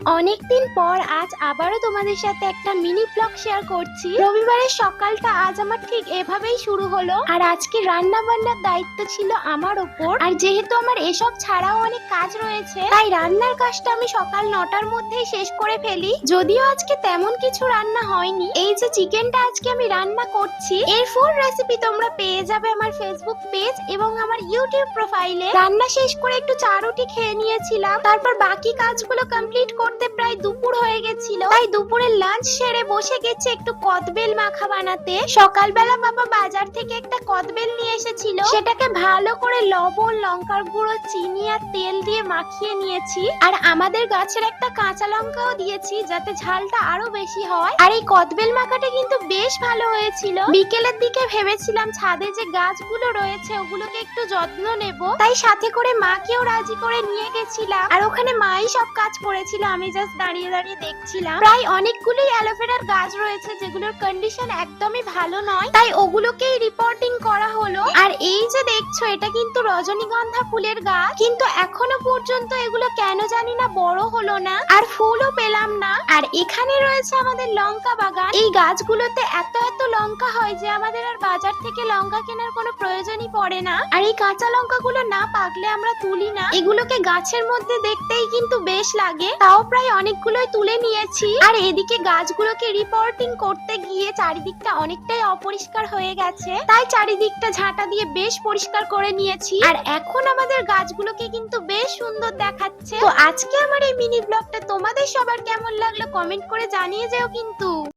অনেকদিন পর আজ আবারও তোমাদের সাথে একটা মিনি ব্লগ শেয়ার করছি। রবিবারের সকালটা আজ আমার ঠিক এভাবেই শুরু হলো, আর আজকে রান্না বান্নার দায়িত্ব ছিল আমার ওপর। আর যেহেতু আমার এসব ছাড়াও অনেক কাজ রয়েছে, তাই রান্নার কাজটা আমি সকাল 9টার মধ্যেই শেষ করে ফেলি। যদিও আজকে তেমন কিছু রান্না হয়নি, এই যে চিকেনটা আজকে আমি রান্না করছি এর ফুল রেসিপি তোমরা পেয়ে যাবে আমার ফেসবুক পেজ এবং আমার ইউটিউব প্রোফাইলে। রান্না শেষ করে একটু চা রুটি খেয়ে নিয়েছিলাম, তারপর বাকি কাজগুলো কমপ্লিট করতে প্রায় দুপুর হয়ে গেছিল। তাই দুপুরের লাঞ্চ সেরে বসে গেছে একটু কদবেল মাখা বানাতে। সকালবেলা বাবা বাজার থেকে একটা কদবেল নিয়ে এসেছিল, সেটাকে ভালো করে লবণ, লঙ্কার গুঁড়ো, চিনি আর তেল দিয়ে মাখিয়ে নিয়েছি। আর আমাদের গাছের একটা কাঁচা লঙ্কাও দিয়েছি যাতে ঝালটা আরো বেশি হয়। আর এই কদবেল মাখাটা কিন্তু বেশ ভালো হয়েছিল। বিকেলের দিকে ভেবেছিলাম ছাদে যে গাছগুলো রয়েছে ওগুলোকে একটু যত্ন নেব, তাই সাথে করে মাকেও রাজি করে নিয়ে গেছিলাম। আর ওখানে মাই সব কাজ করেছিল, আমি জাস্ট দাঁড়িয়ে দাঁড়িয়ে দেখছিলাম। প্রায় অনেকগুলোই অ্যালোভেরার গাছ রয়েছে যেগুলোর কন্ডিশন একদমই ভালো নয়, তাই ওগুলোকেই রিপোর্টিং করা হলো। আর এই যে দেখছো এটা কিন্তু রজনীগন্ধা ফুলের গাছ, কিন্তু এখনো পর্যন্ত এগুলো কেন জানি না বড় হলো না, আর ফুলও পেলাম না। আর এখানে রয়েছে আমাদের লঙ্কা বাগান। এই গাছগুলোতে এত এত লঙ্কা হয় যে আমাদের আর বাজার থেকে লঙ্কা কেনার কোনো প্রয়োজনই পড়ে না। আর এই কাঁচা লঙ্কাগুলো না পাকলে আমরা তুলি না, এগুলোকে গাছের মধ্যে দেখতেই কিন্তু বেশ লাগে। তাও প্রায় অনেকগুলোই তুলে নিয়েছি। আর এদিকে গাছগুলোকে রিপোর্টিং করতে গিয়ে চারিদিকটা অনেকটাই অপরিষ্কার হয়ে গেছে, তাই চারিদিকটা ঝাঁটা দিয়ে বেশ পরিষ্কার করে নিয়েছি। আর এখন আমাদের গাছগুলোকে কিন্তু বেশ সুন্দর দেখাচ্ছে। তো আজকে আমার এই মিনি ব্লগটা তোমাদের সবার কেমন লাগলো কমেন্ট করে জানিয়ে যেও কিন্তু।